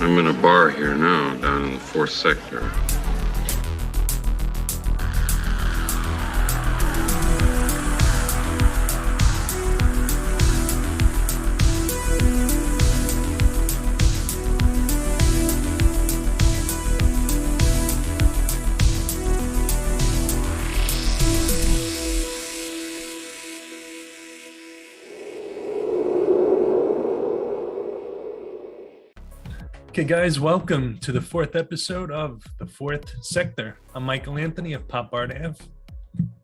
I'm in a bar here now, down in the 4th sector. Okay, guys, welcome to the 4th episode of the 4th Sector. I'm Michael Anthony of Pop Art AV.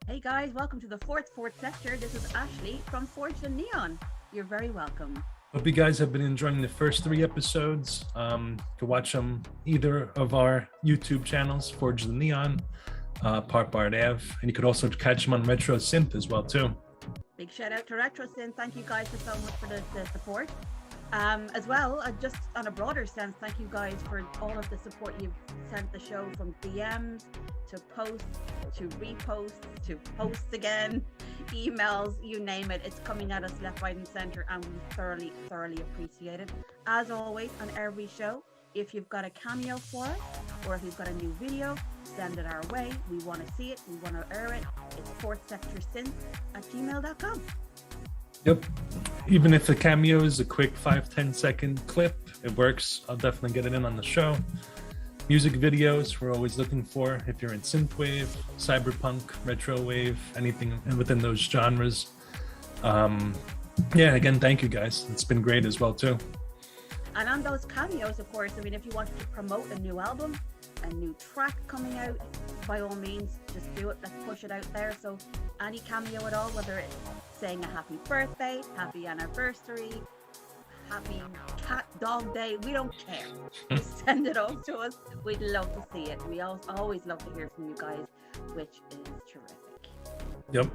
Hey guys, welcome to the 4th Sector. This is Ashley from Forged in Neon. You're very welcome. Hope you guys have been enjoying the first 3 episodes. You can watch them either of our YouTube channels, Forged in Neon, Pop Art AV, and you could also catch them on Retro Synth as well too. Big shout out to Retro Synth. Thank you guys so much for the support. As well, just on a broader sense, thank you guys for all of the support you've sent the show, from DMs to posts to reposts to posts again, emails, you name it. It's coming at us left, right and center, and we thoroughly appreciate it. As always, on every show, if you've got a cameo for us or if you've got a new video, send it our way. We want to see it, we want to air it. It's 4thsectorsynth@gmail.com. Yep. Even if the cameo is a quick 5-10 second clip, it works. I'll definitely get it in on the show. Music videos, we're always looking for. If you're in Synthwave, Cyberpunk, Retro Wave, anything within those genres. Yeah, again, thank you guys. It's been great as well too. And on those cameos, of course, I mean, if you wanted to promote a new album, a new track coming out, by all means, just do it. Let's push it out there. So any cameo at all, whether it's saying a happy birthday, happy anniversary, happy cat dog day, we don't care. Just send it all to us. We'd love to see it. We always love to hear from you guys, which is terrific. Yep.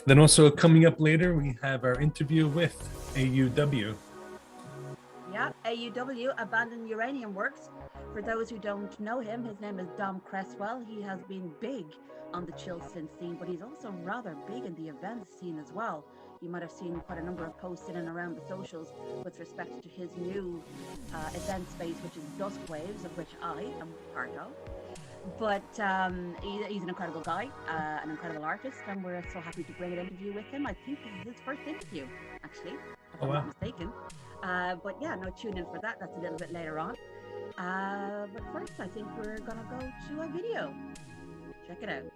Then also coming up later, we have our interview with A.U.W. Yeah, A.U.W, Abandoned Uranium Works. For those who don't know him, his name is Dom Cresswell. He has been big on the chill synth scene, but he's also rather big in the event scene as well. You might have seen quite a number of posts in and around the socials with respect to his new event space, which is Dusk Waves, of which I am part of. But he's an incredible guy, an incredible artist, and we're so happy to bring an interview with him. I think this is his first interview, actually, if I'm not mistaken. But yeah, no, tune in for that. That's a little bit later on. But first, I think we're gonna go to a video. Check it out.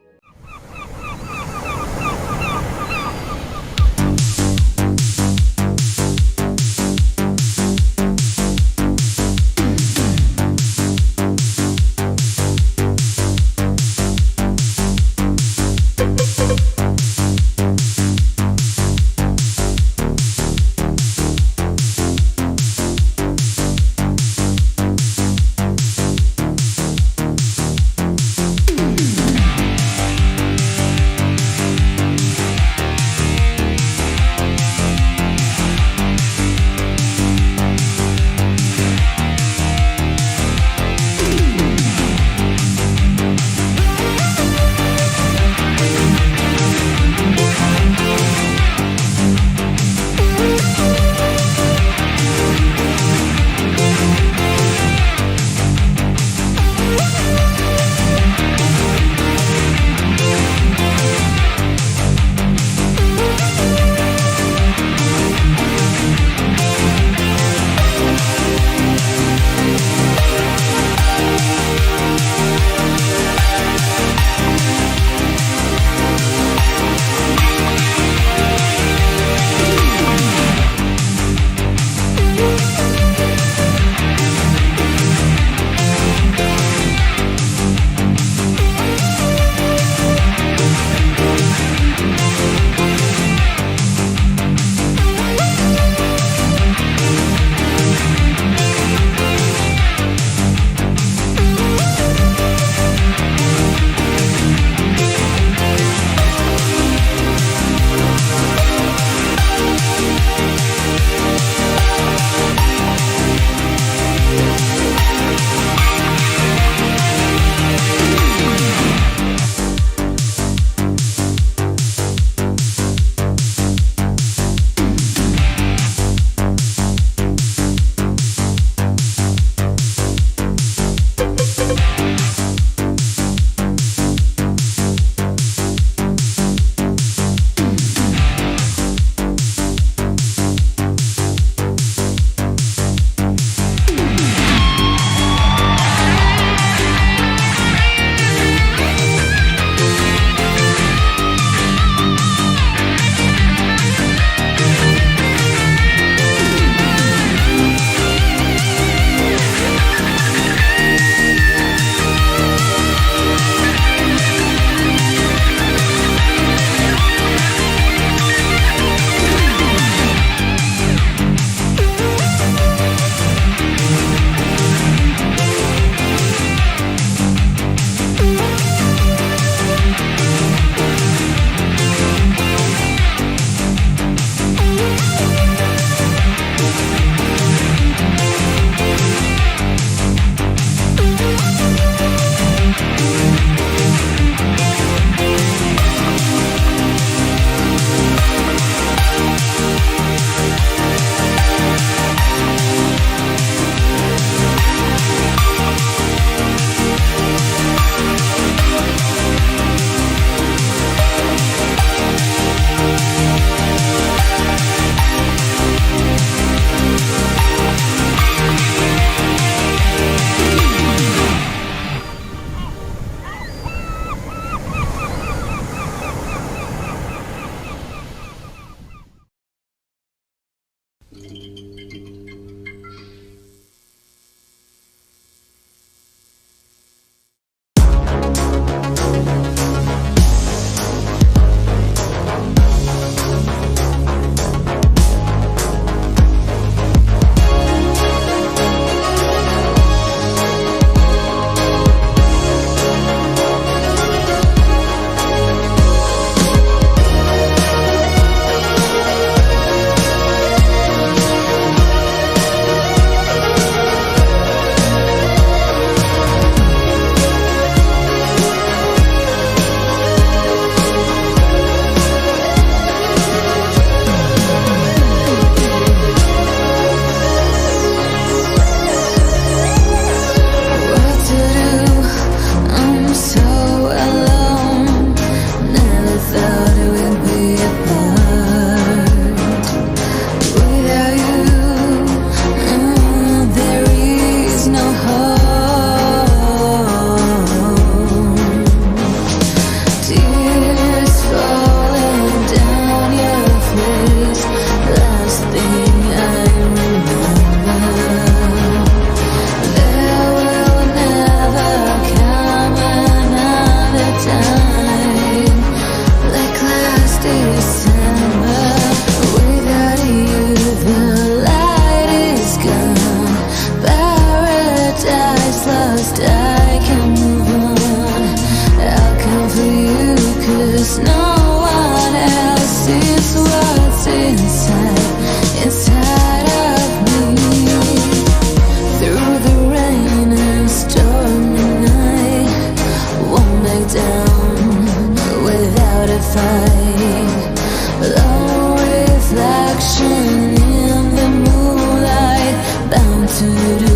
to do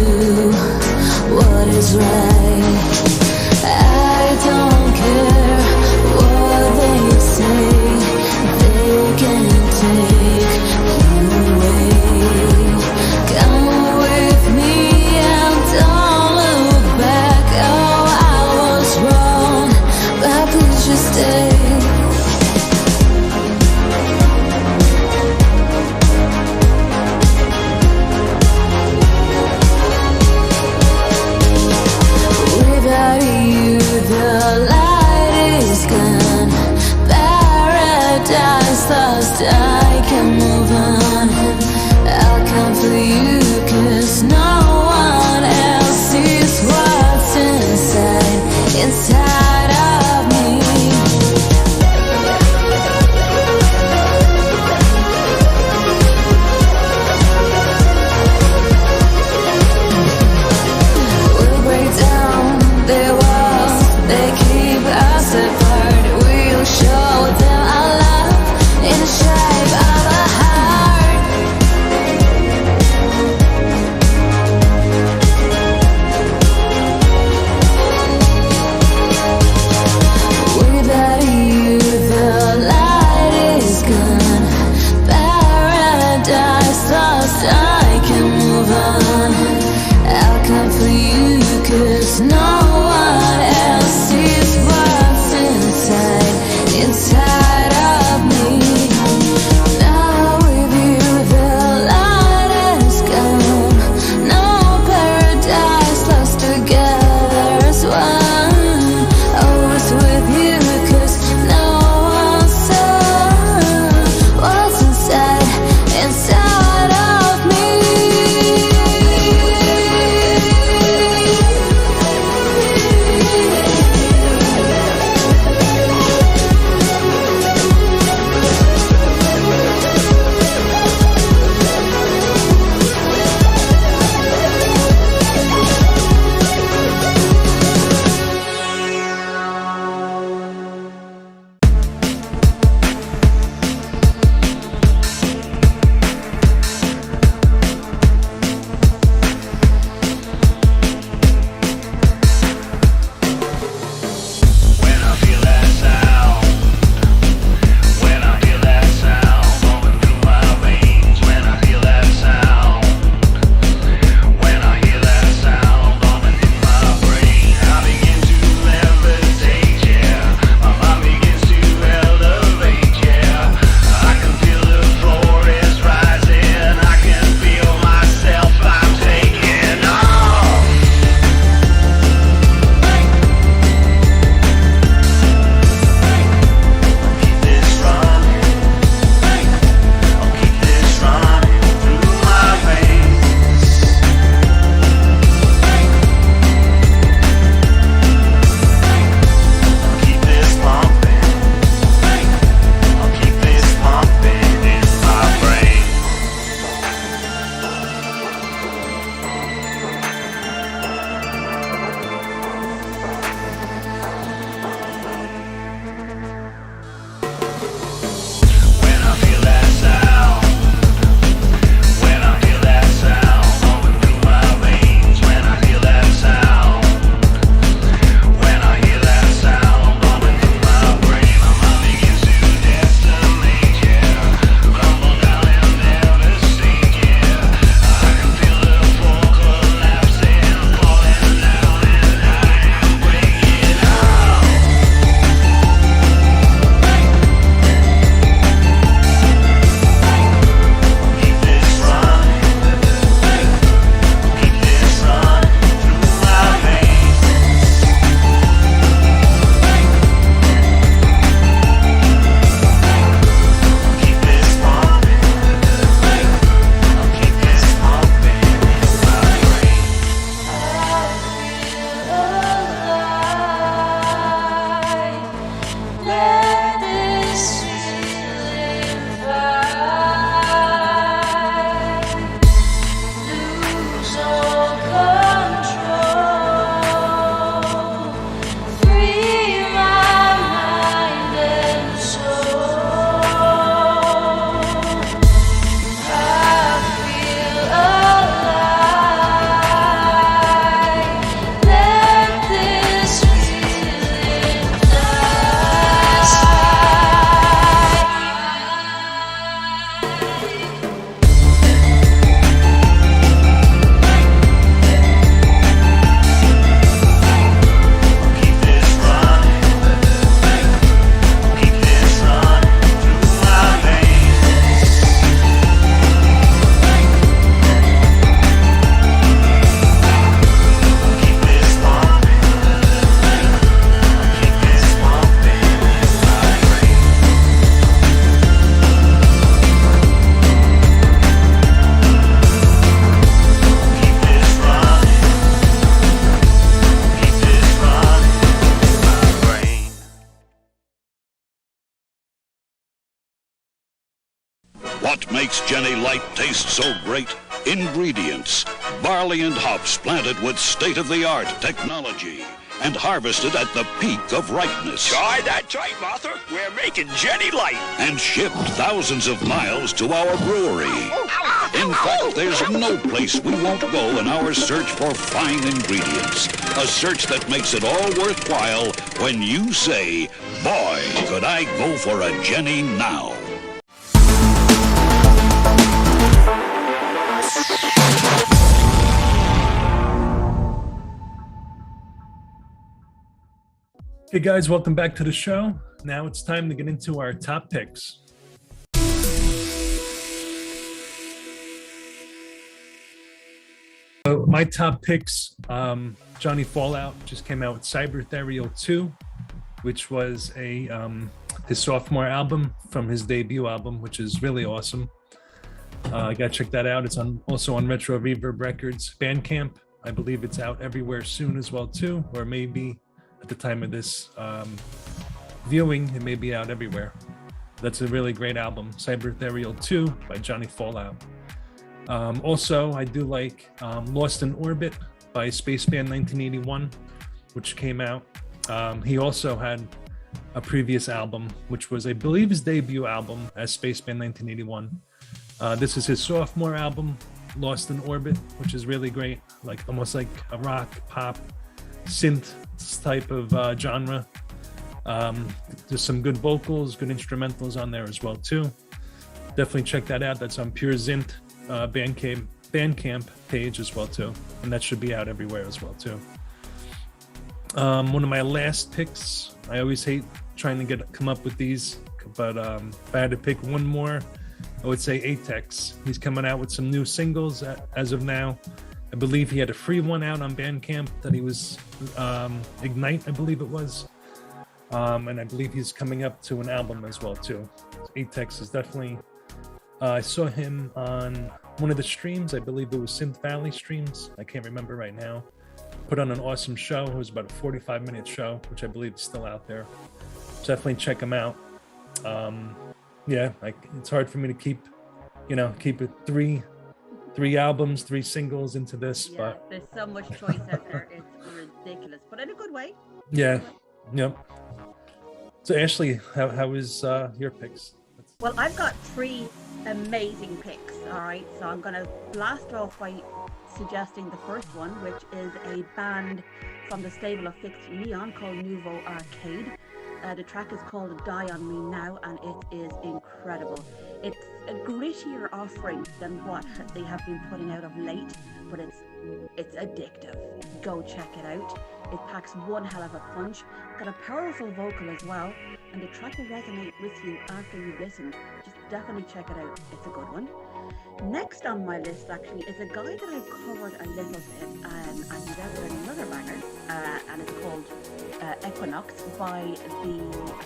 what is right. I don't care what they say, they can take you away. Come with me and don't look back. Oh, I was wrong, but please just stay. makes Jenny Light taste so great? Ingredients: barley and hops planted with state-of-the-art technology and harvested at the peak of ripeness. Try that right, Martha. We're making Jenny Light. And shipped thousands of miles to our brewery. In fact, there's no place we won't go in our search for fine ingredients. A search that makes it all worthwhile when you say, boy, could I go for a Jenny now. Hey guys, welcome back to the show. Now it's time to get into our top picks. So my top picks, Johnny Fallout just came out with Cyberwalker 2, which was his sophomore album from his debut album, which is really awesome. I gotta check that out. It's also on Retro Reverb Records Bandcamp. I believe it's out everywhere soon as well too, or maybe at the time of this viewing, it may be out everywhere. That's a really great album, Cyberwalker 2 by Johnny Fallout. Also, I do like Lost in Orbit by Spaceman 1981, which came out. He also had a previous album, which was, I believe, his debut album as Spaceman 1981. This is his sophomore album, Lost in Orbit, which is really great, like almost like a rock, pop, synth type of genre. There's some good vocals, good instrumentals on there as well too. Definitely check that out. That's on Pure Synth Bandcamp page as well too, and that should be out everywhere as well too. One of my last picks, I always hate trying to come up with these, but if I had to pick one more, I would say ANKH. He's coming out with some new singles as of now. I believe he had a free one out on Bandcamp that he was Ignite, I believe it was. And I believe he's coming up to an album as well too. ANKH is definitely, I saw him on one of the streams, I believe it was Synth Valley streams, I can't remember right now. Put on an awesome show. It was about a 45-minute show, which I believe is still out there. Definitely check him out. Yeah, it's hard for me to keep it three albums, 3 singles into this, Yeah, but there's so much choice out there. It's ridiculous, but in a good way. yeah, yep. So Ashley, how is your picks? Well, I've got 3 amazing picks. All right, so I'm gonna blast off by suggesting the first one, which is a band from the stable of Fixed Neon called Nouveau Arcade. The track is called Die On Me Now, and it is incredible. It's a grittier offering than what they have been putting out of late, but it's addictive. Go check it out. It packs one hell of a punch. Got a powerful vocal as well, and the track will resonate with you after you've listened. Just definitely check it out. It's a good one. Next on my list actually is a guy that I've covered a little bit, and he's out with another banger, and it's called 𝘋𝘰𝘯𝘵 by the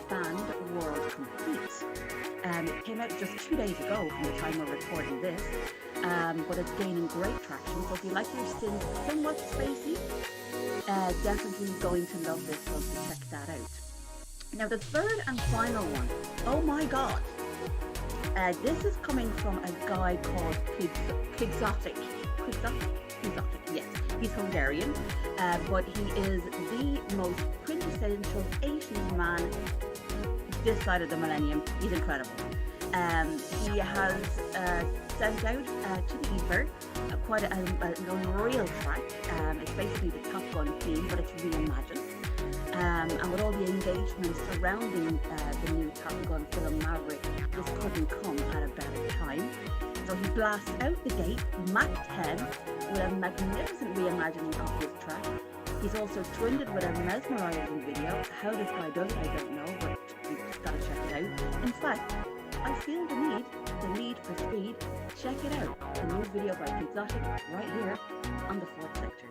band World Complete. It came out just 2 days ago from the time we're recording this, but it's gaining great traction. So if you like your synth somewhat spacey, definitely going to love this one, so check that out. Now the third and final one, oh my god, this is coming from a guy called QUIXOTIC. QUIXOTIC, yes. He's Hungarian, but he is the most quintessential 80s man this side of the millennium. He's incredible. He has sent out to the ether quite an unreal track. It's basically the Top Gun theme, but it's reimagined. And with all the engagement surrounding the new Top Gun film Maverick, this couldn't come at a better time. So he blasts out the gate, Mach 10, with a magnificent reimagining of this track. He's also twinned it with a mesmerizing video. How this guy does it, I don't know, but you've just got to check it out. In fact, I feel the need for speed. Check it out. The new video by QUIXOTIC right here on the 4th Sector.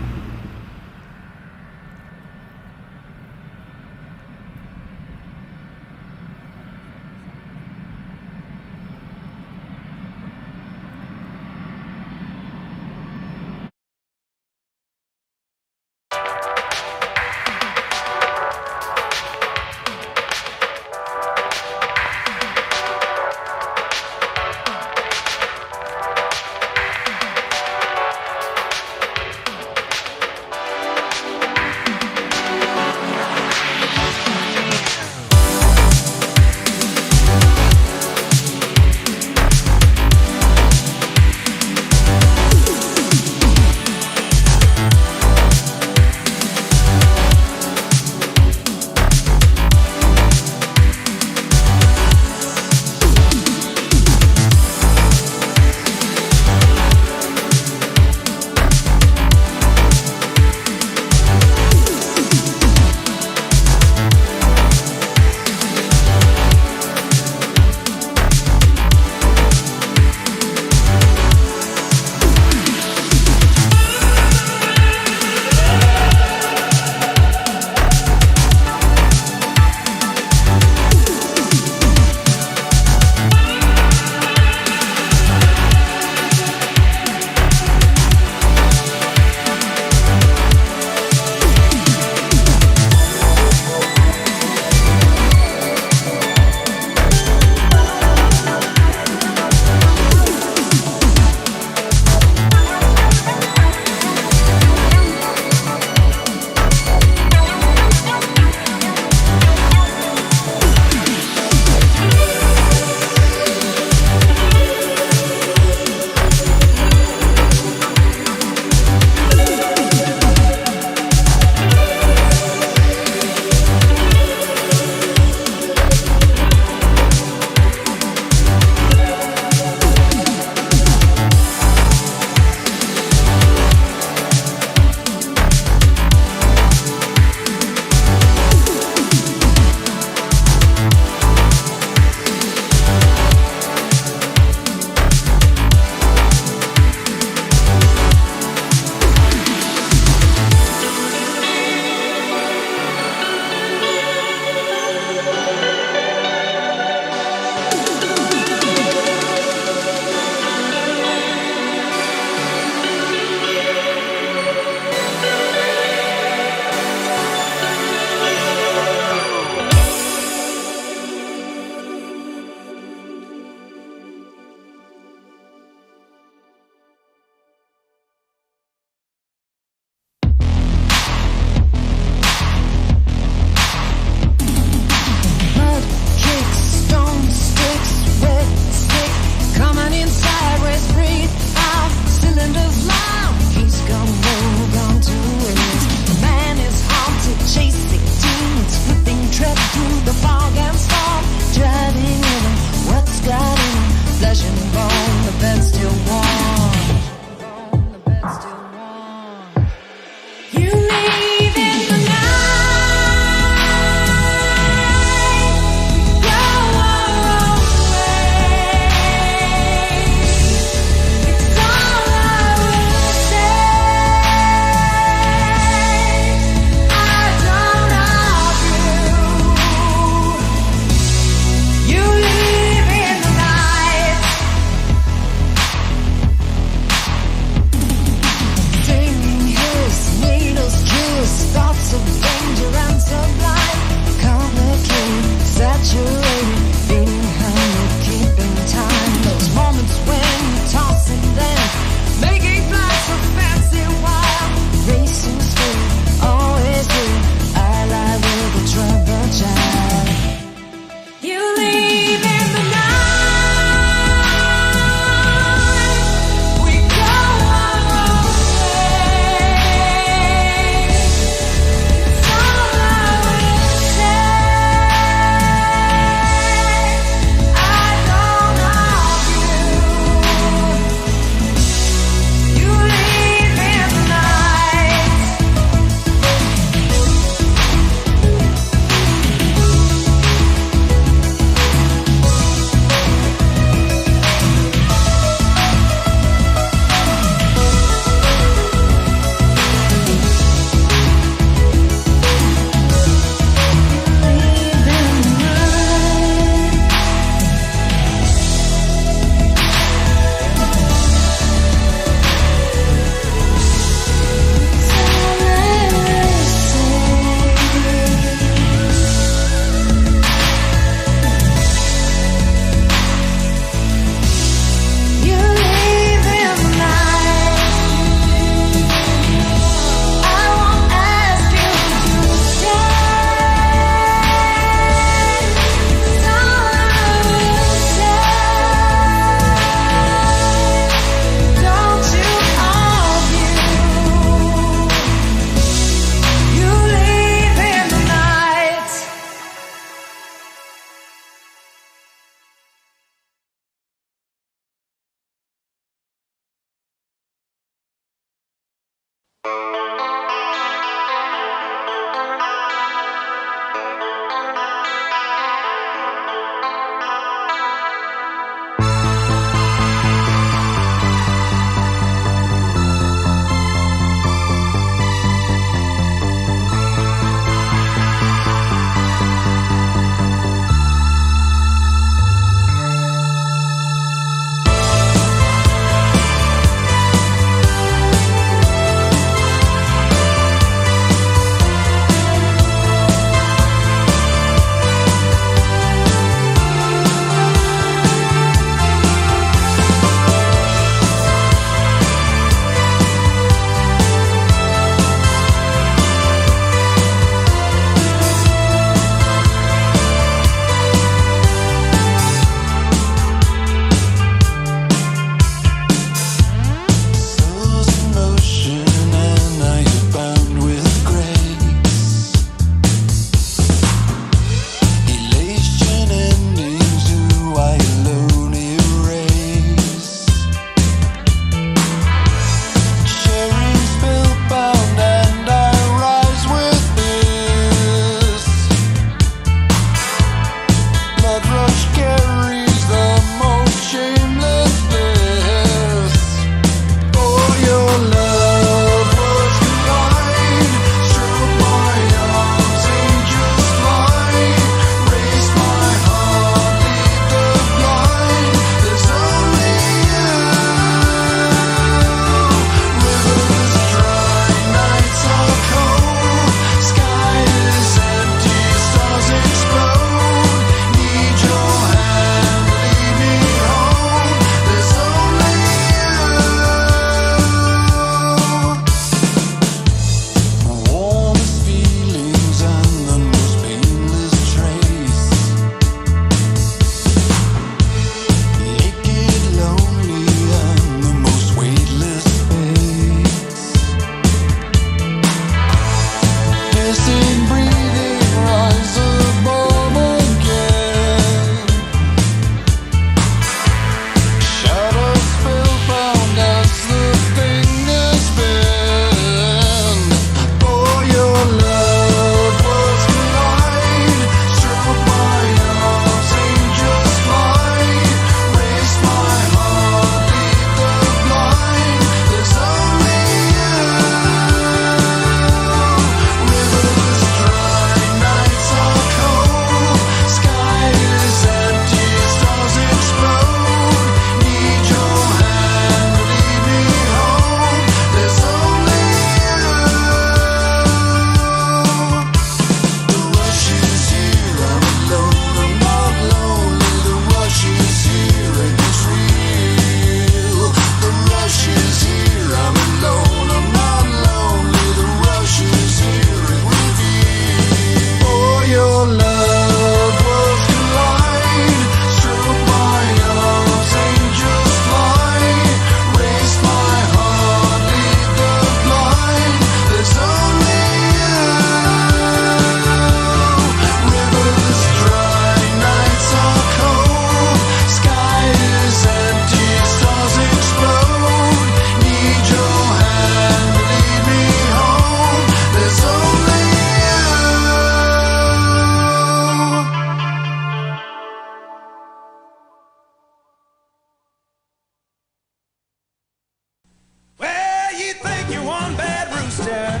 rooster.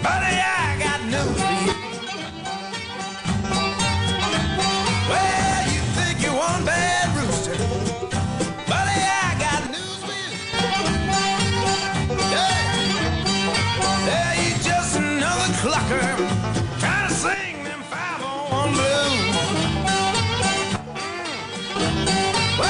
Buddy, I got news for you. Well, you think you're one bad rooster. Buddy, I got news for you. Yeah, you're just another clucker trying to sing them 501 blues. Whoa!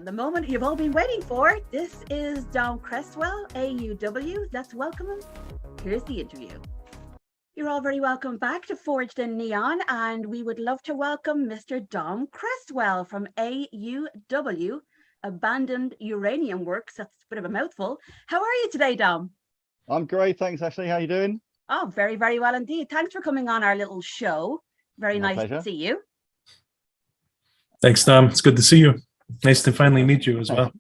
The moment you've all been waiting for. This is Dom Cresswell, A.U.W. Let's welcome him. Here's the interview. You're all very welcome back to Forged in Neon, and we would love to welcome Mr. Dom Cresswell from A.U.W, Abandoned Uranium Works. That's a bit of a mouthful. How are you today, Dom? I'm great, thanks, Ashley. How you doing? Oh, very, very well indeed. Thanks for coming on our little show. Very My nice pleasure. to see you. Thanks, Dom. It's good to see you. Nice to finally meet you as well.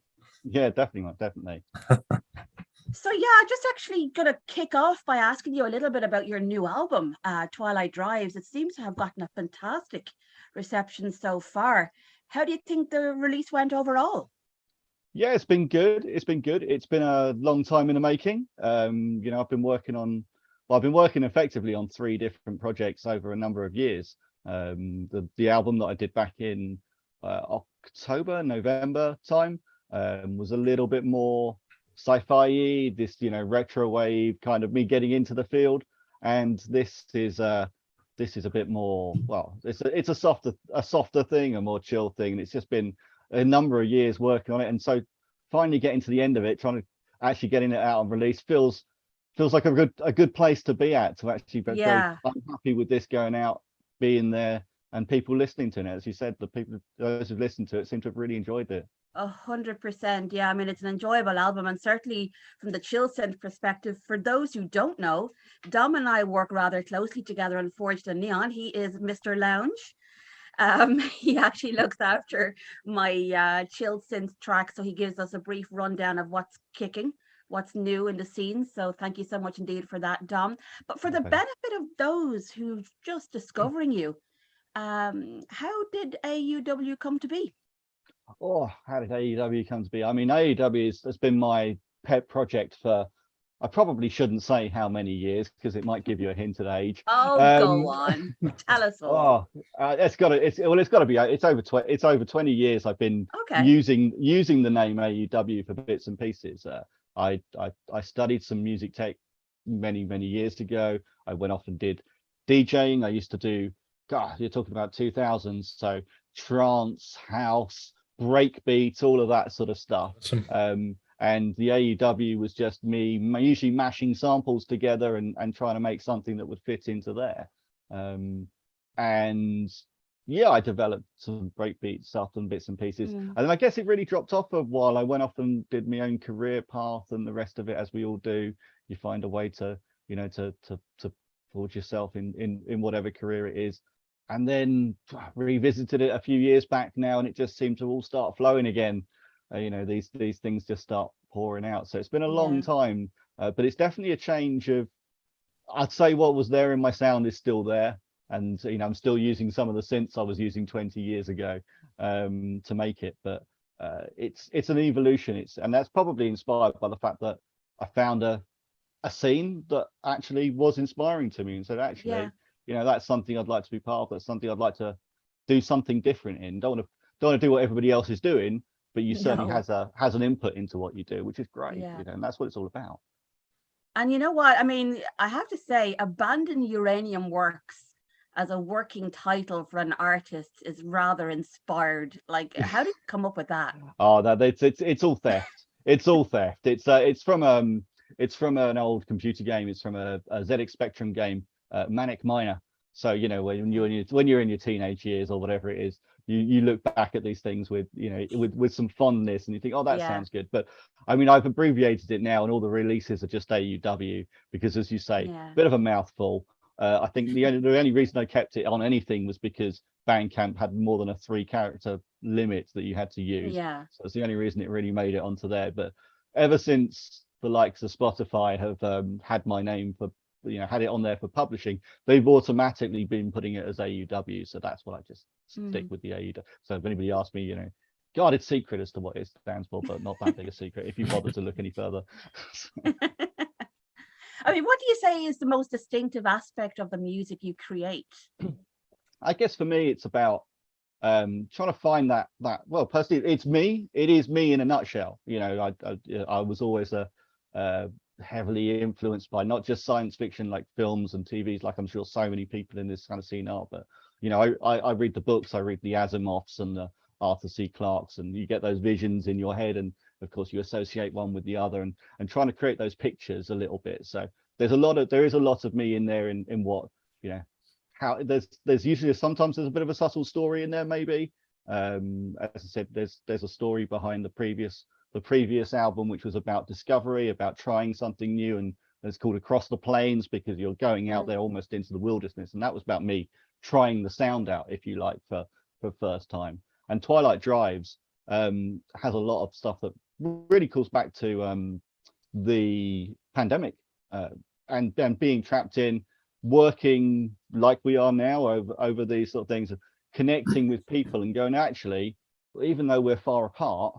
Yeah, definitely, definitely. So yeah, just actually going to kick off by asking you a little bit about your new album, Twilight Drives. It seems to have gotten a fantastic reception so far. How do you think the release went overall? Yeah, it's been good. It's been good. It's been a long time in the making. You know, I've been working effectively on 3 different projects over a number of years. The album that I did back in October, November time was a little bit more sci-fi-y, this, you know, retro wave, kind of me getting into the field, and this is a bit more, well, it's a softer thing, a more chill thing, and it's just been a number of years working on it, and so finally getting to the end of it, trying to actually getting it out and release feels like a good place to be at, to actually go, I'm happy with this going out, being there, and people listening to it. As you said, those who've listened to it seem to have really enjoyed it. 100%. Yeah, I mean, it's an enjoyable album, and certainly from the chill synth perspective, for those who don't know, Dom and I work rather closely together on Forged in Neon. He is Mr. Lounge. He actually looks after my chill synth track, so he gives us a brief rundown of what's kicking, what's new in the scene. So thank you so much indeed for that, Dom. But for the benefit of those who've just discovering you, how did A.U.W come to be? Oh, how did A.U.W come to be? I mean, A.U.W has been my pet project for, I probably shouldn't say how many years, because it might give you a hint at age. Oh, go on, tell us all. It's got to be. It's over 20 years. I've been using the name A.U.W for bits and pieces. I studied some music tech many years ago. I went off and did DJing. I used to do, God, you're talking about 2000s, so trance, house, breakbeats, all of that sort of stuff. Awesome. And the A.U.W was just me usually mashing samples together and trying to make something that would fit into there. And yeah, I developed some breakbeat stuff and bits and pieces. And then I guess it really dropped off a while. I went off and did my own career path, and the rest of it, as we all do, you find a way to, you know, to forge yourself in whatever career it is. And then revisited it a few years back now, and it just seemed to all start flowing again. You know, these things just start pouring out. So it's been a long time, but it's definitely a change of, I'd say what was there in my sound is still there. And, you know, I'm still using some of the synths I was using 20 years ago to make it. But it's an evolution. And that's probably inspired by the fact that I found a scene that actually was inspiring to me. And so actually, you know, that's something I'd like to be part of. That's something I'd like to do something different in. Don't want to do what everybody else is doing, but you certainly has an input into what you do, which is great. You know, and that's what it's all about. And you know what? I mean, I have to say, Abandon Uranium Works as a working title for an artist is rather inspired. Like, how did you come up with that? Oh, it's all theft. It's all theft. It's from an old computer game. It's from a ZX Spectrum game, Manic Miner. So, you know, when you're in your teenage years or whatever it is, you look back at these things with, you know, with some fondness, and you think, oh, that sounds good. But I mean, I've abbreviated it now, and all the releases are just A.U.W, because, as you say, bit of a mouthful. I think the only reason I kept it on anything was because Bandcamp had more than a 3-character limit that you had to use. So it's the only reason it really made it onto there. But ever since the likes of Spotify have had my name for, you know, had it on there for publishing, they've automatically been putting it as A.U.W. So that's what I just stick with, the A.U.W. So if anybody asks me, you know, God, it's secret as to what it stands for, but not that big a secret if you bother to look any further. I mean, what do you say is the most distinctive aspect of the music you create? I guess for me, it's about trying to find that well, personally, it is me in a nutshell. You know, I was always heavily influenced by not just science fiction like films and TVs, like I'm sure so many people in this kind of scene are, but, you know, I read the books, I read the Asimovs and the Arthur C. Clarke's, and you get those visions in your head, and of course you associate one with the other, and trying to create those pictures a little bit. So there is a lot of me in there in what, you know, how there's usually sometimes there's a bit of a subtle story in there, maybe. As I said, there's a story behind the previous album, which was about discovery, about trying something new, and it's called Across the Plains, because you're going out there almost into the wilderness, and that was about me trying the sound out, if you like, for first time. And Twilight Drives has a lot of stuff that really calls back to the pandemic and being trapped in, working like we are now over these sort of things, connecting with people and going, actually, even though we're far apart,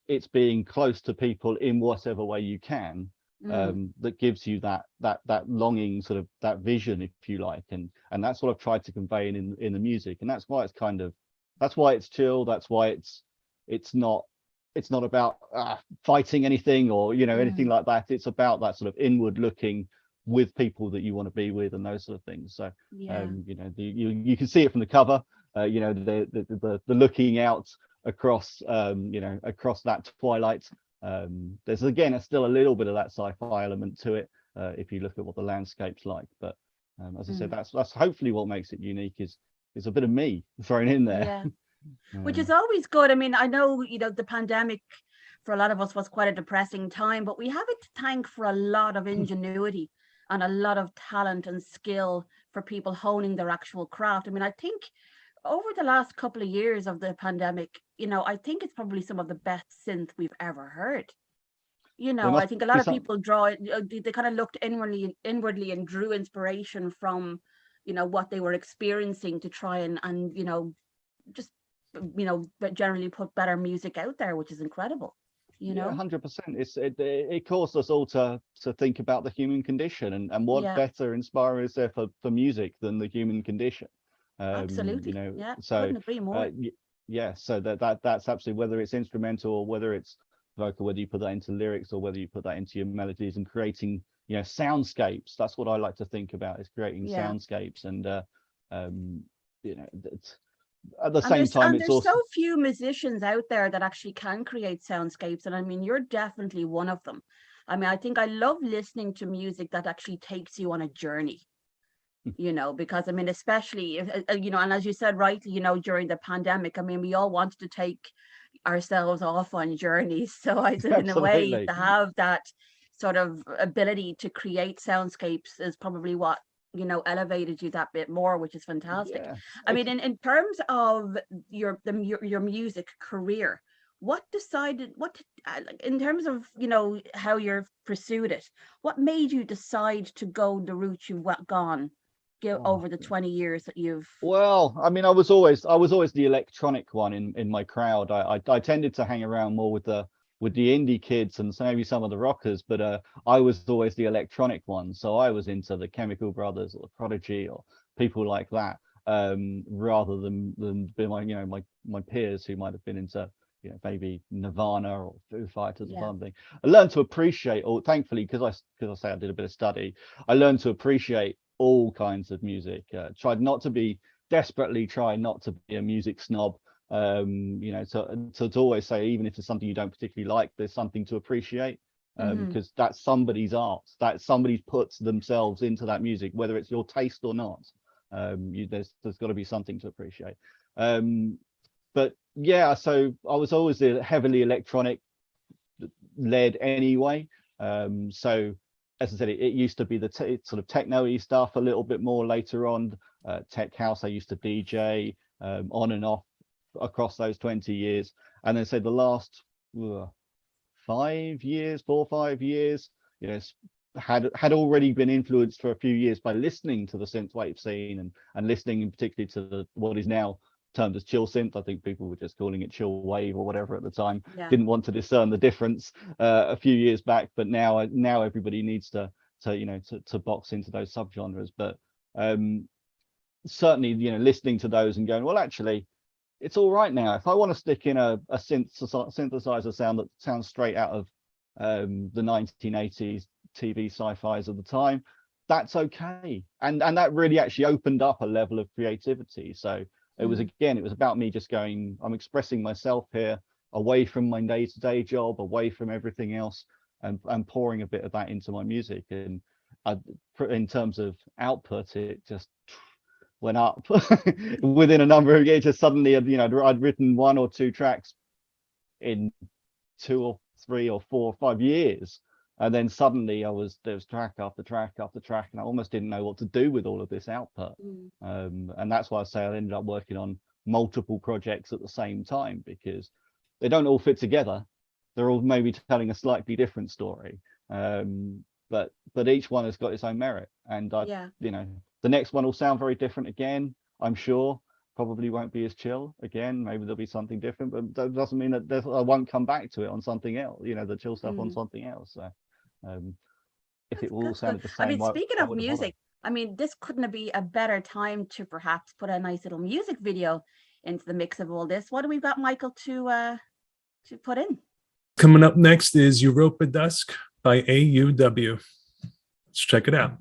it's being close to people in whatever way you can, that gives you that longing, sort of that vision, if you like, and that's what I've tried to convey in the music. And that's why it's chill. That's why it's not about fighting anything, or, you know, anything like that. It's about that sort of inward looking with people that you want to be with, and those sort of things. So you know, you can see it from the cover, you know, the looking out across, you know, across that twilight. There's again still a little bit of that sci-fi element to it, if you look at what the landscape's like. But as I said, that's hopefully what makes it unique, is a bit of me thrown in there. Which is always good. I mean, I know, you know, the pandemic for a lot of us was quite a depressing time, but we have it to thank for a lot of ingenuity and a lot of talent and skill for people honing their actual craft. I mean, I think over the last couple of years of the pandemic, you know, I think it's probably some of the best synth we've ever heard. You know, I think a lot of people they kind of looked inwardly and drew inspiration from, you know, what they were experiencing to try and you know, just, you know, but generally put better music out there, which is incredible. You know, 100%. It caused us all to think about the human condition, and what better inspirer is there for music than the human condition? Absolutely. You know, yeah, so couldn't agree more. So that's absolutely, whether it's instrumental or whether it's vocal, whether you put that into lyrics or whether you put that into your melodies, and creating, you know, soundscapes. That's what I like to think about, is creating soundscapes. And you know, at the same time, it's also so few musicians out there that actually can create soundscapes, and I mean, you're definitely one of them. I mean, I think I love listening to music that actually takes you on a journey, you know, because I mean, especially if, you know, and as you said rightly, you know, during the pandemic, I mean, we all wanted to take ourselves off on journeys. So I think in a way to have that sort of ability to create soundscapes is probably what, you know, elevated you that bit more, which is fantastic. Yeah. I mean, in terms of your music career, what in terms of, you know, how you've pursued it, what made you decide to go the route you've gone over the 20 years that you've... Well, I mean, I was always the electronic one in my crowd. I tended to hang around more with the indie kids and maybe some of the rockers, but I was always the electronic one. So I was into the Chemical Brothers or the Prodigy or people like that, rather than be my peers who might have been into, you know, maybe Nirvana or Foo Fighters or something. I learned to appreciate, or thankfully, because I say I did a bit of study, I learned to appreciate all kinds of music. Desperately try not to be a music snob. You know, to always say, even if it's something you don't particularly like, there's something to appreciate, because that's somebody's art, that somebody's puts themselves into that music, whether it's your taste or not. There's got to be something to appreciate. But yeah, so I was always heavily electronic led anyway. So as I said, it used to be the sort of techno-y stuff a little bit more later on. Tech house I used to DJ on and off across those 20 years, and then say the last 4 or 5 years, you know, had already been influenced for a few years by listening to the synthwave scene and listening in particular to what is now termed as chill synth. I think people were just calling it chill wave or whatever at the time. Didn't want to discern the difference a few years back, but now everybody needs to box into those subgenres. But certainly, you know, listening to those and going, well, actually, it's all right now. If I want to stick in a synthesizer sound that sounds straight out of the 1980s TV sci-fis of the time, that's okay. And that really actually opened up a level of creativity. So it was about me just going, I'm expressing myself here away from my day-to-day job, away from everything else, and pouring a bit of that into my music. And in terms of output, it just went up within a number of years. Just suddenly, you know, I'd written 1 or 2 tracks in 2 or 3 or 4 or 5 years, and then suddenly there was track after track after track, and I almost didn't know what to do with all of this output. And that's why I say I ended up working on multiple projects at the same time, because they don't all fit together. They're all maybe telling a slightly different story, but each one has got its own merit. And you know, the next one will sound very different again, I'm sure. Probably won't be as chill again. Maybe there'll be something different, but that doesn't mean that I won't come back to it on something else, you know, the chill stuff on something else. So if it all sounded the same. I mean, speaking of music, I mean, this couldn't be a better time to perhaps put a nice little music video into the mix of all this. What do we got, Michael, to put in? Coming up next is 𝘰𝘯𝘴𝘵 by A.U.W. Let's check it out.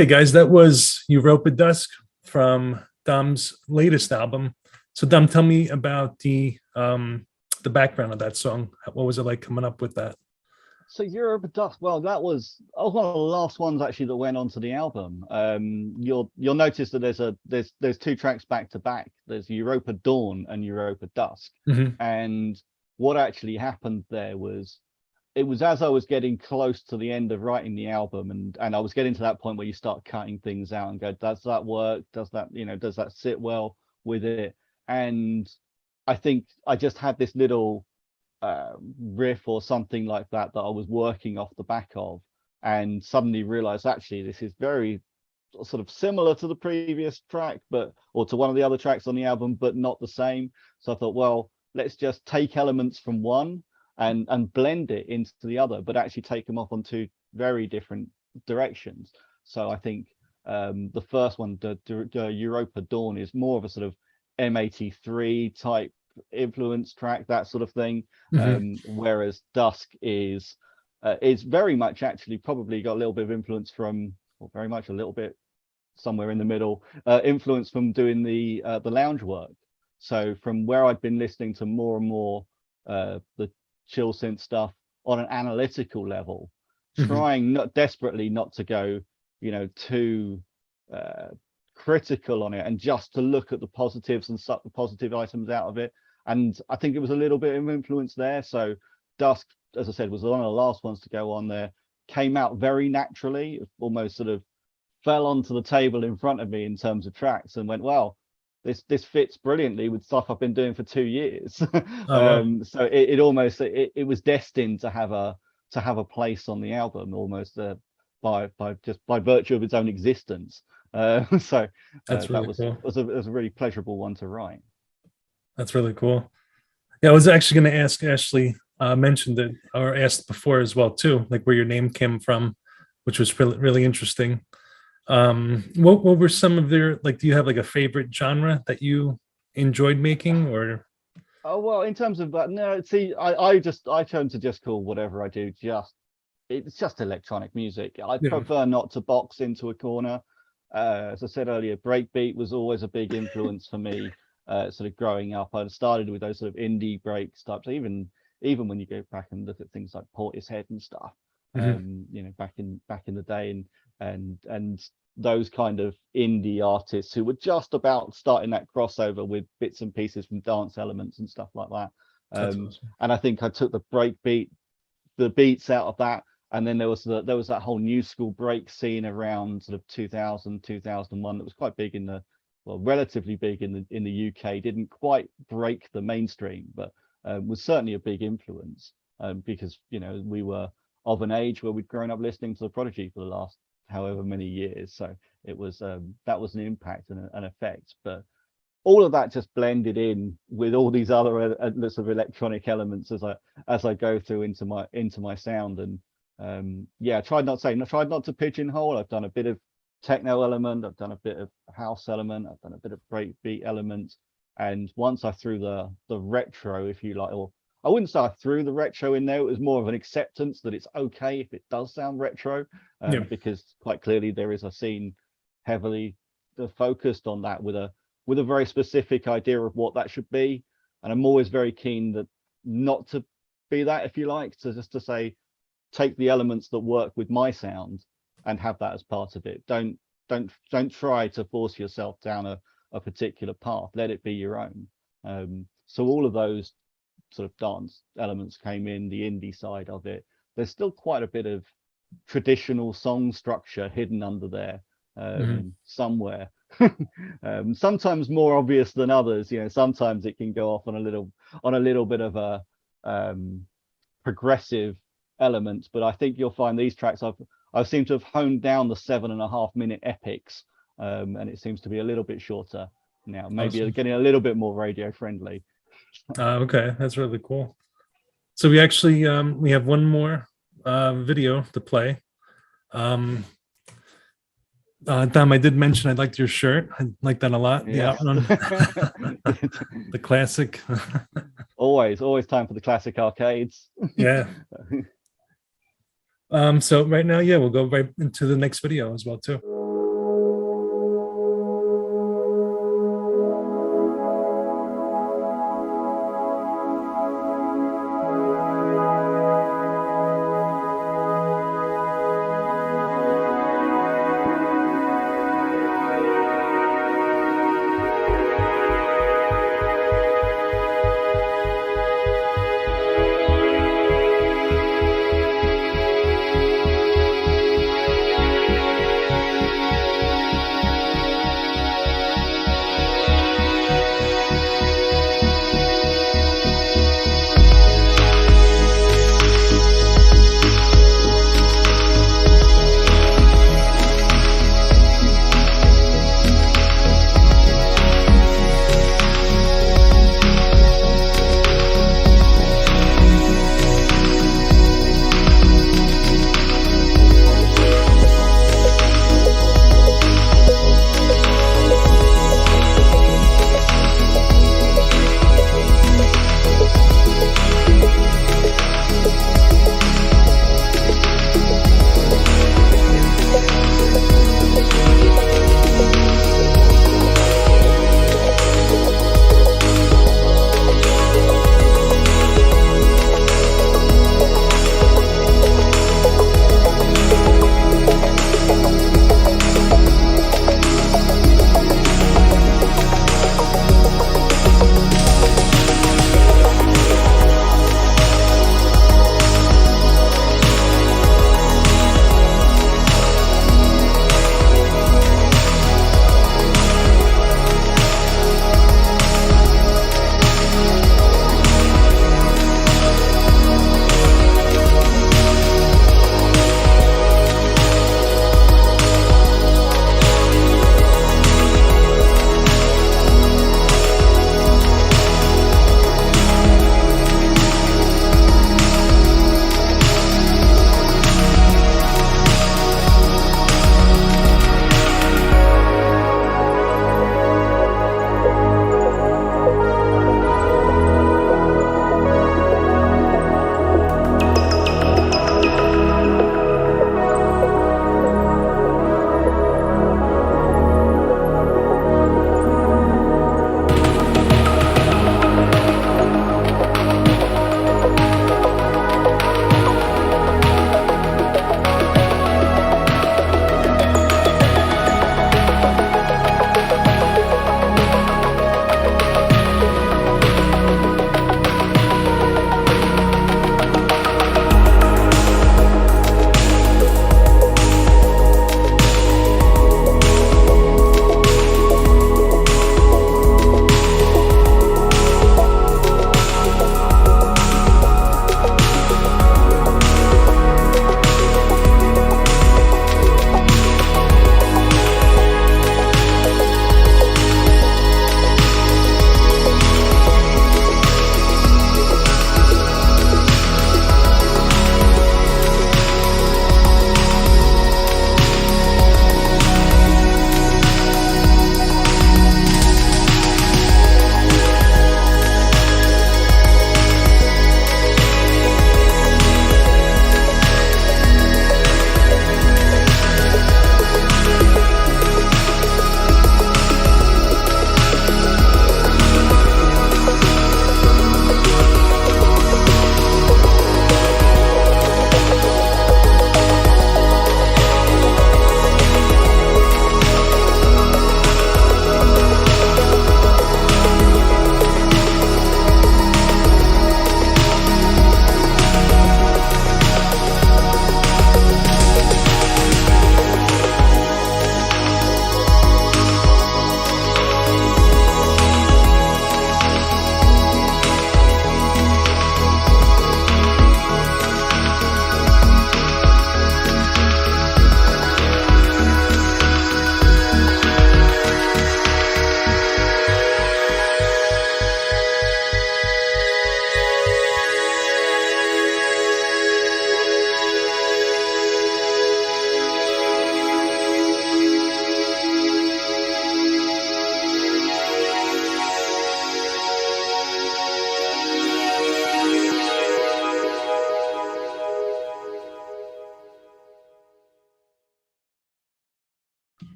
Okay, guys, that was 𝘰𝘰𝘵 from Dom's latest album. So Dom, tell me about the background of that song. What was it like coming up with that? So 𝘰𝘰𝘵, well, that was one of the last ones actually that went onto the album. You'll notice that there's two tracks back to back. There's 𝘰𝘰𝘵 and 𝘰𝘰𝘵. And what actually happened there was, it was as I was getting close to the end of writing the album, and I was getting to that point where you start cutting things out and go, does that work? Does that, does that sit well with it? And I think I just had this little riff or something like that I was working off the back of, and suddenly realized actually this is very sort of similar to the previous track, or to one of the other tracks on the album, but not the same. So I thought, well, let's just take elements from one and blend it into the other, but actually take them off on two very different directions. So I think the first one, the 𝘰𝘰𝘵 is more of a sort of M83 type influence track, that sort of thing. Whereas Dusk is very much actually probably got a little bit of influence from, or very much a little bit somewhere in the middle, influence from doing the lounge work. So from where I'd been listening to more and more the chill synth stuff on an analytical level, trying not desperately not to go, too critical on it, and just to look at the positives and suck the positive items out of it. And I think it was a little bit of influence there. So Dusk, as I said, was one of the last ones to go on there, came out very naturally, almost sort of fell onto the table in front of me in terms of tracks, and went, well, this fits brilliantly with stuff I've been doing for 2 years. So it almost it was destined to have a place on the album, almost by virtue of its own existence. So that's really that cool. was a really pleasurable one to write. That's really cool. Yeah, I was actually going to ask Ashley, mentioned it or asked before as well too, like where your name came from, which was really, really interesting. What were some of their, like, do you have like a favorite genre that you enjoyed making? Or oh, well, in terms of no, see, I tend to just call whatever I do it's just electronic music. I prefer not to box into a corner. As I said earlier, breakbeat was always a big influence for me. Sort of growing up, I started with those sort of indie breaks types. Even when you go back and look at things like 𝘭𝘰𝘵 and stuff, back in the day, and those kind of indie artists who were just about starting that crossover with bits and pieces from dance elements and stuff like that. Awesome. And I think I took the breakbeat, the beats out of that, and then there was that whole new school break scene around sort of 2000, 2001 that was quite big relatively big in the UK. Didn't quite break the mainstream, but was certainly a big influence, because we were of an age where we'd grown up listening to the Prodigy for the last however many years. So it was that was an impact and an effect. But all of that just blended in with all these other sort of electronic elements as I go through into my sound. And I tried not to pigeonhole. I've done a bit of techno element, I've done a bit of house element, I've done a bit of breakbeat element, and once I threw the retro, if you like, or I wouldn't say I threw the retro in there, it was more of an acceptance that it's okay if it does sound retro, because quite clearly there is a scene heavily focused on that with a very specific idea of what that should be, and I'm always very keen that not to be that, if you like, to just to say take the elements that work with my sound and have that as part of it. Don't try to force yourself down a particular path. Let it be your own. So all of those sort of dance elements came in, the indie side of it. There's still quite a bit of traditional song structure hidden under there somewhere. Sometimes more obvious than others. Sometimes it can go off on a little bit of a progressive element, but I think you'll find these tracks I seem to have honed down the 7.5 minute epics, and it seems to be a little bit shorter now. Maybe awesome. Getting a little bit more radio friendly. Okay, that's really cool. So we actually we have one more video to play. Dom, I did mention I liked your shirt. I like that a lot. Yeah. The classic. always time for the classic arcades. Yeah. So right now, we'll go right into the next video as well too.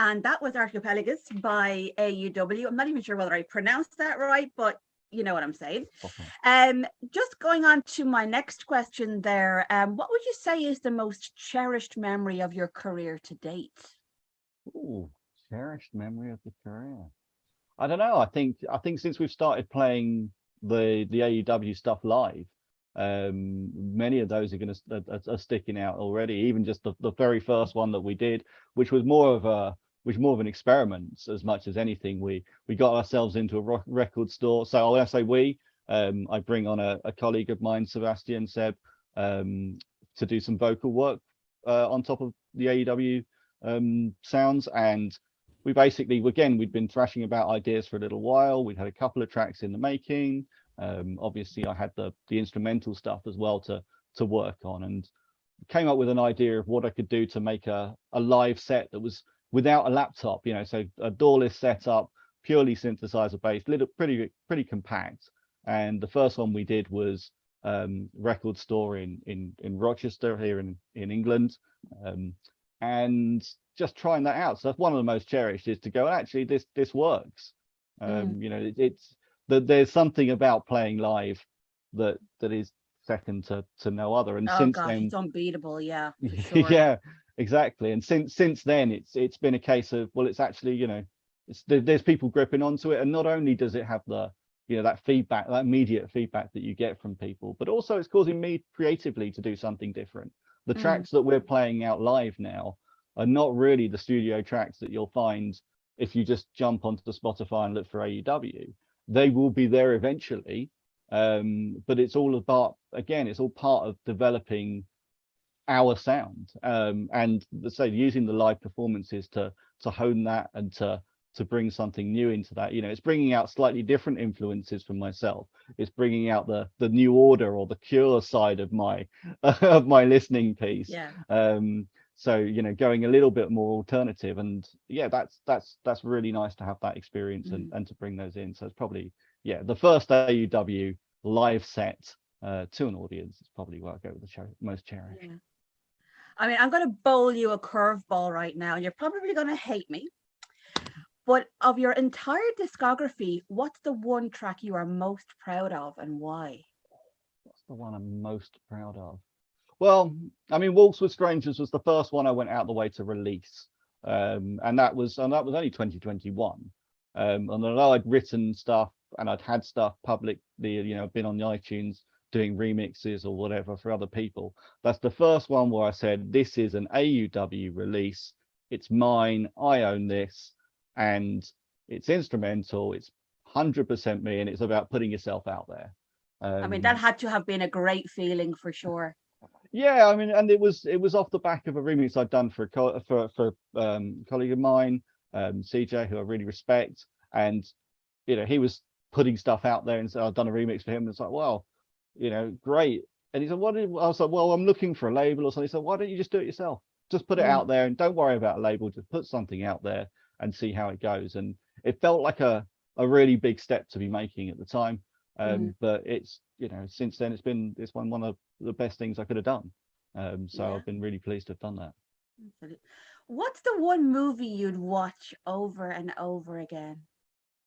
And that was Archipelagos by A.U.W. I'm not even sure whether I pronounced that right, but you know what I'm saying. Just going on to my next question there, what would you say is the most cherished memory of your career to date? Ooh, cherished memory of the career. I don't know. I think since we've started playing the A.U.W. stuff live, many of those are sticking out already. Even just the very first one that we did, which was more of an experiment as much as anything. We got ourselves into a record store. So when I say we, I bring on a colleague of mine, Sebastian Seb, to do some vocal work on top of the A.U.W. sounds. And we basically, again, we'd been thrashing about ideas for a little while. We'd had a couple of tracks in the making. Obviously I had the instrumental stuff as well to work on, and came up with an idea of what I could do to make a live set that was without a laptop, you know, so a doorless setup, purely synthesizer based, pretty compact. And the first one we did was record store in Rochester here in England, and just trying that out. So that's one of the most cherished, is to go, actually this works. You know, it's there's something about playing live that is second to no other. And since then, it's unbeatable. Yeah, for sure. Yeah, exactly. And since then, it's been a case of, well, it's actually, you know, there's people gripping onto it, and not only does it have the, you know, that feedback, that immediate feedback that you get from people, but also it's causing me creatively to do something different. The tracks that we're playing out live now are not really the studio tracks that you'll find if you just jump onto Spotify and look for A.U.W. They will be there eventually, but it's all about, again, it's all part of developing our sound, and let's say using the live performances to hone that and to bring something new into that. You know, it's bringing out slightly different influences from myself. It's bringing out the New Order or the Cure side of my listening piece. Yeah. So, you know, going a little bit more alternative, and yeah, that's really nice to have that experience and to bring those in. So it's probably, yeah, the first A.U.W. live set to an audience is probably where I go with the most cherished. Yeah. I mean, I'm going to bowl you a curveball right now, and you're probably going to hate me. But of your entire discography, what's the one track you are most proud of, and why? What's the one I'm most proud of? Well, I mean, Waltz with Strangers was the first one I went out the way to release, and that was only 2021. And although I'd written stuff and I'd had stuff publicly, you know, been on the iTunes doing remixes or whatever for other people, that's the first one where I said, this is an A.U.W. release. It's mine. I own this, and it's instrumental. It's 100% me, and it's about putting yourself out there. I mean, that had to have been a great feeling for sure. Yeah, I mean, and it was off the back of a remix I'd done for a colleague of mine, CJ, who I really respect, and you know, he was putting stuff out there, and so I'd done a remix for him, and it's like, well, you know, great. And he said, I was like, well, I'm looking for a label or something. He said, why don't you just do it yourself? Just put it out there and don't worry about a label. Just put something out there and see how it goes. And it felt like a really big step to be making at the time. But it's, you know, since then it's been one of the best things I could have done. So I've been really pleased to have done that. What's the one movie you'd watch over and over again?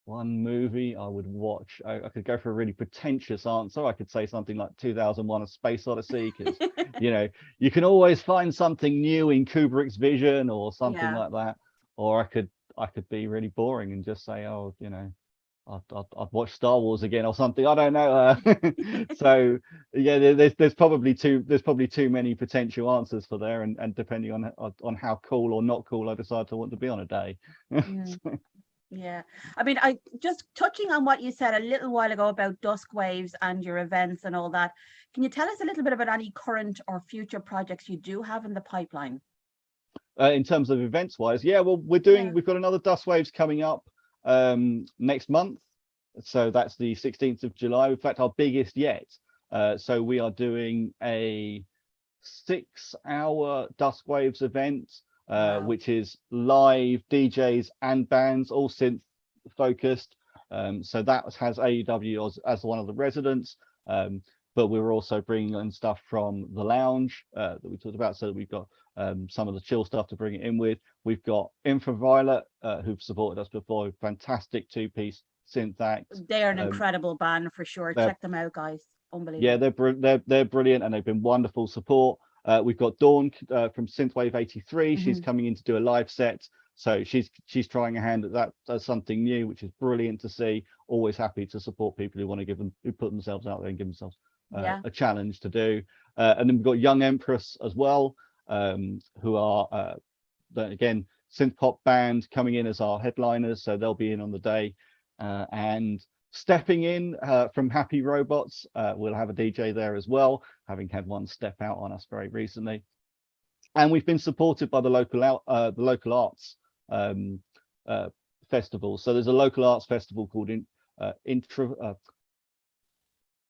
One movie I would watch. I could go for a really pretentious answer. I could say something like 2001: A Space Odyssey, because you know, you can always find something new in Kubrick's vision or something like that. Or I could be really boring and just say, oh, you know, I'd watch Star Wars again or something. I don't know. So yeah, there's probably too many potential answers for there, and depending on how cool or not cool I decide to want to be on a day. Yeah, I mean, I just touching on what you said a little while ago about Dusk Waves and your events and all that. Can you tell us a little bit about any current or future projects you do have in the pipeline? In terms of events wise, yeah, well, we've got another Dusk Waves coming up next month. So that's the 16th of July. In fact, our biggest yet. So we are doing a 6-hour Dusk Waves event. Which is live DJs and bands, all synth focused. So that has A.U.W. as one of the residents. but we're also bringing in stuff from the lounge that we talked about, so that we've got some of the chill stuff to bring it in with. We've got Infraviolet, who've supported us before, fantastic two-piece synth act. They're an incredible band for sure. Check them out, guys. Unbelievable. Yeah, they're brilliant, and they've been wonderful support. We've got Dawn from Synthwave 83. She's coming in to do a live set, so she's trying a hand at that as something new, which is brilliant to see. Always happy to support people who want to who put themselves out there and give themselves a challenge to do. And then we've got Young Empress as well, who are again Synthpop band coming in as our headliners, so they'll be in on the day. And stepping in from Happy Robots, we'll have a DJ there as well, having had one step out on us very recently. And we've been supported by the local arts festival. So there's a local arts festival called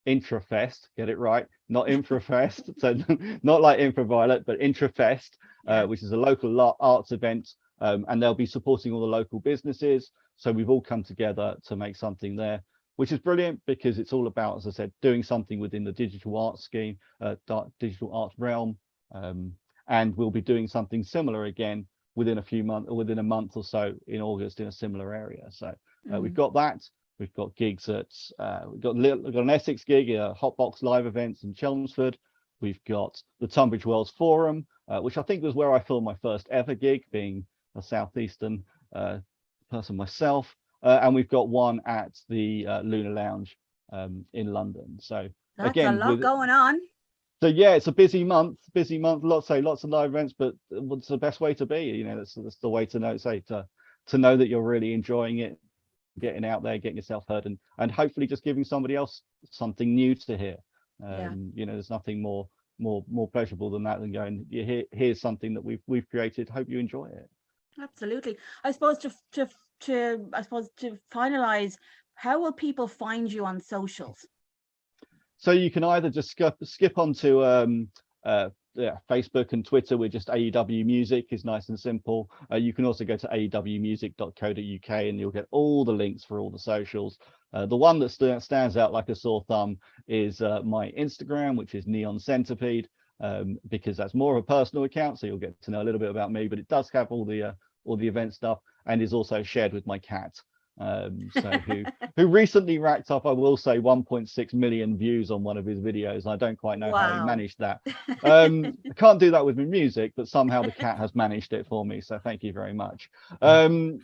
Intrafest, get it right, not Infrafest, so not like Infraviolet, but Intrafest, which is a local arts event, and they'll be supporting all the local businesses. So we've all come together to make something there, which is brilliant, because it's all about, as I said, doing something within the digital art scheme, digital art realm, and we'll be doing something similar again within a month or so in August in a similar area. So we've got that. We've got gigs at we've got an Essex gig, Hotbox live events in Chelmsford. We've got the Tunbridge Wells Forum, which I think was where I filmed my first ever gig, being a southeastern person myself. And we've got one at the Lunar Lounge in London. So that's again, a lot going on. So yeah, it's a busy month. Lots of live events, but what's the best way to be? You know, that's the way to know. To know that you're really enjoying it, getting out there, getting yourself heard, and hopefully just giving somebody else something new to hear. You know, there's nothing more pleasurable than that, than going, here's something that we've created. Hope you enjoy it. Absolutely. I suppose to finalize, how will people find you on socials? So you can either just skip onto Facebook and Twitter. We're just A.U.W Music, is nice and simple. You can also go to 𝘰𝑊music.co.uk and you'll get all the links for all the socials. The one that stands out like a sore thumb is my Instagram, which is Neon Centipede, because that's more of a personal account, so you'll get to know a little bit about me, but it does have all the event stuff, and is also shared with my cat, who recently racked up, I will say, 1.6 million views on one of his videos. I don't quite know how he managed that. I can't do that with my music, but somehow the cat has managed it for me, so thank you very much. The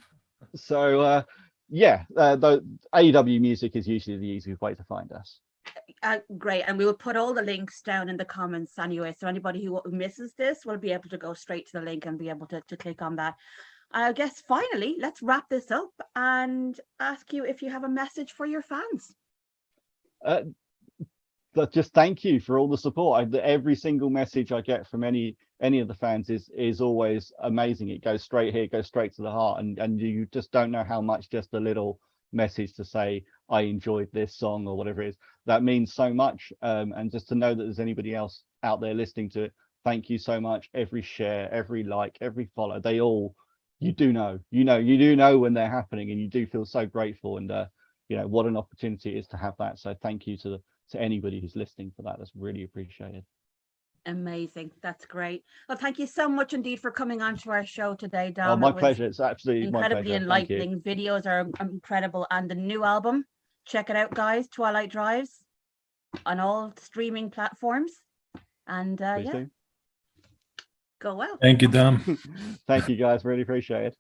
A.U.W Music is usually the easiest way to find us. Great, and we will put all the links down in the comments anyway, so anybody who misses this will be able to go straight to the link and be able to click on that. I guess finally, let's wrap this up and ask you if you have a message for your fans. But just thank you for all the support. Every single message I get from any of the fans is always amazing. It goes straight here, goes straight to the heart, and you just don't know how much just a little message to say, I enjoyed this song or whatever it is, that means so much. And just to know that there's anybody else out there listening to it, thank you so much. Every share, every like, every follow, you do know when they're happening, and you do feel so grateful. And you know what an opportunity it is to have that. So thank you to anybody who's listening for that. That's really appreciated. Amazing. That's great. Well, thank you so much indeed for coming on to our show today, Dom. Oh, my pleasure. It's absolutely incredibly enlightening. Videos are incredible, and the new album, check it out, guys. Twilight Drives on all streaming platforms. And go well. Thank you, Dom. Thank you, guys. Really appreciate it.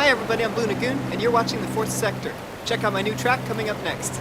Hi everybody, I'm Blue Nagoon, and you're watching The Fourth Sector. Check out my new track coming up next.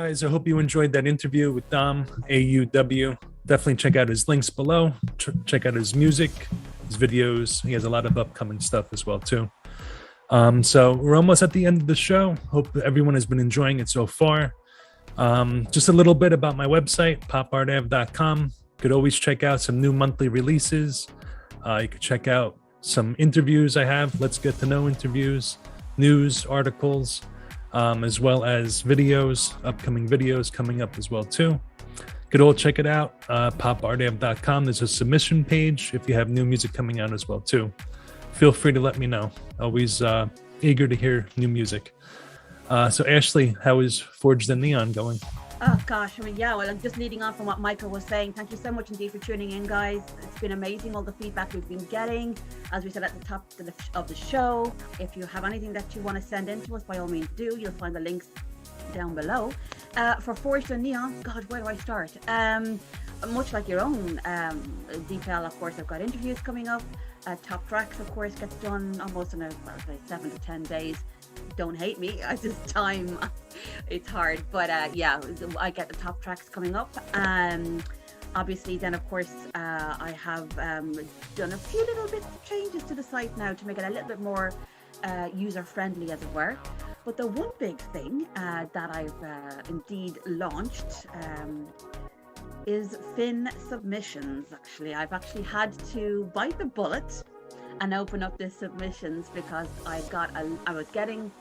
guys. I hope you enjoyed that interview with Dom, A.U.W. Definitely check out his links below. Check out his music, his videos. He has a lot of upcoming stuff as well, too. So we're almost at the end of the show. Hope everyone has been enjoying it so far. Just a little bit about my website, popartav.com. Could always check out some new monthly releases. You could check out some interviews I have, let's get to know interviews, news, articles, as well as videos, upcoming videos coming up as well too. Could all check it out, popartav.com. There's a submission page if you have new music coming out as well too. Feel free to let me know. Always eager to hear new music. So Ashley, how is Forged in Neon going? Oh gosh, I mean, yeah, well, just leading on from what Michael was saying, thank you so much indeed for tuning in, guys. It's been amazing, all the feedback we've been getting. As we said at the top of the show, if you have anything that you want to send in to us, by all means do. You'll find the links down below. For Forged in Neon, God, where do I start? Much like your own detail, of course, I've got interviews coming up. Top tracks, of course, gets done almost in 7 to 10 days. Don't hate me, I just time, it's hard, but yeah, I get the top tracks coming up. Obviously then, of course, I have done a few little bits of changes to the site now to make it a little bit more user-friendly, as it were. But the one big thing that I've indeed launched is Fin submissions. Actually, I've actually had to bite the bullet and open up the submissions because I was getting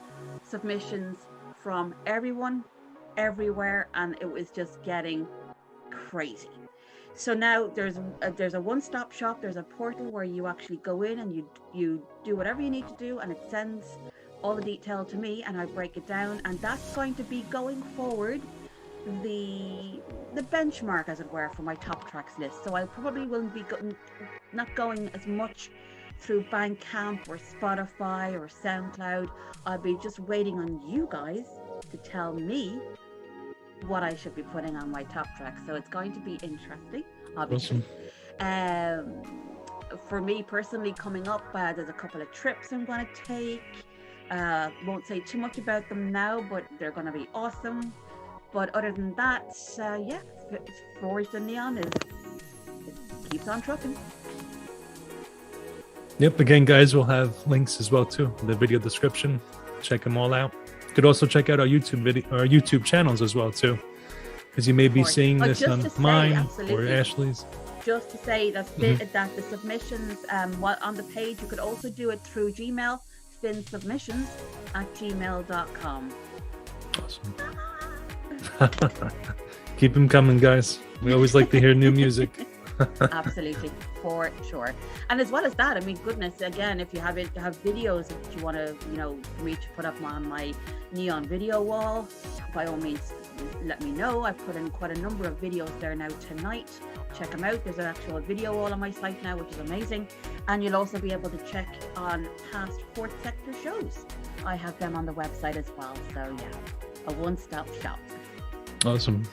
submissions from everyone, everywhere, and it was just getting crazy. So now there's a one-stop shop. There's a portal where you actually go in and you do whatever you need to do, and it sends all the detail to me, and I break it down, and that's going to be going forward the benchmark, as it were, for my top tracks list. So I probably will be not going as much through Bandcamp or Spotify or SoundCloud. I'll be just waiting on you guys to tell me what I should be putting on my top tracks. So it's going to be interesting, obviously. Awesome. For me personally, coming up, there's a couple of trips I'm going to take. Won't say too much about them now, but they're going to be awesome. But other than that, yeah, Forged in Neon it keeps on trucking. Yep, again, guys, we'll have links as well too in the video description. Check them all out. You could also check out our YouTube channels as well too, because you may be seeing this on mine or Ashley's. Just to say that that the submissions on the page, you could also do it through Gmail, finsubmissions@gmail.com. Awesome. Keep them coming, guys. We always like to hear new music. Absolutely, for sure. And as well as that, I mean, goodness, again, if you have videos that you want to, for me to put up on my neon video wall, by all means, let me know. I've put in quite a number of videos there now tonight. Check them out. There's an actual video wall on my site now, which is amazing. And you'll also be able to check on past Fourth Sector shows. I have them on the website as well. So yeah, a one-stop shop. Awesome.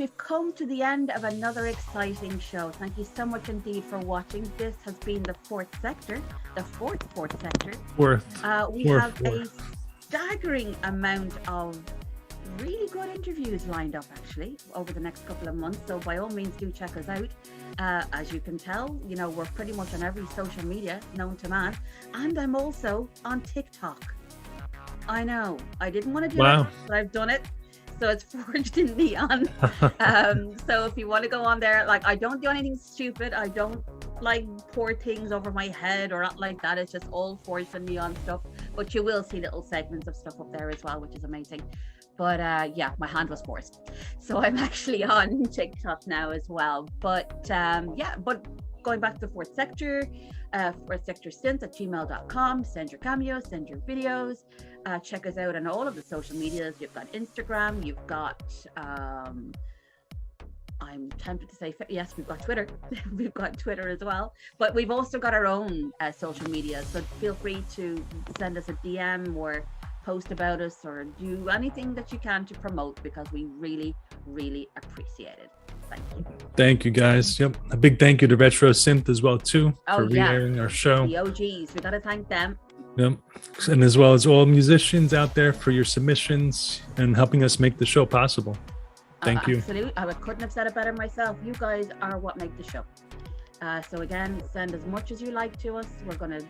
we've come to the end of another exciting show. Thank you so much indeed for watching. This has been the fourth sector, the fourth sector. We have a staggering amount of really good interviews lined up actually over the next couple of months. So by all means, do check us out. As you can tell, you know, we're pretty much on every social media known to man, and I'm also on TikTok. I know I didn't want to do it, but I've done it. So it's forged in neon. So if you want to go on there, like, I don't do anything stupid. I don't like pour things over my head or not like that. It's just all forged in neon stuff. But you will see little segments of stuff up there as well, which is amazing. But yeah, my hand was forced. So I'm actually on TikTok now as well. But yeah, but going back to the fourth sector, fourthsectorsynth@gmail.com. Send your cameos, send your videos. Check us out on all of the social medias. You've got Instagram, you've got I'm tempted to say, yes, we've got Twitter. We've got Twitter as well, but we've also got our own social media. So feel free to send us a DM or post about us or do anything that you can to promote, because we really, really appreciate it. Thank you. Thank you, guys. Yep. A big thank you to Retro Synth as well, too, for re-airing our show. The OGs. We got to thank them. Yep. And as well as all musicians out there for your submissions and helping us make the show possible. Thank you. Absolutely. I couldn't have said it better myself. You guys are what make the show. So again, send as much as you like to us. We're going to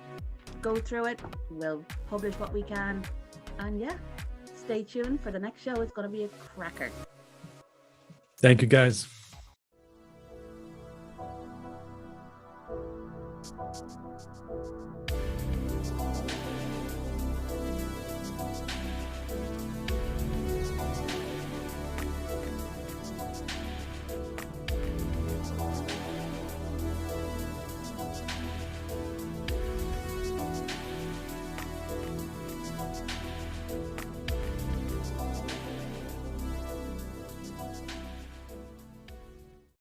go through it. We'll publish what we can. And yeah, stay tuned for the next show. It's going to be a cracker. Thank you, guys.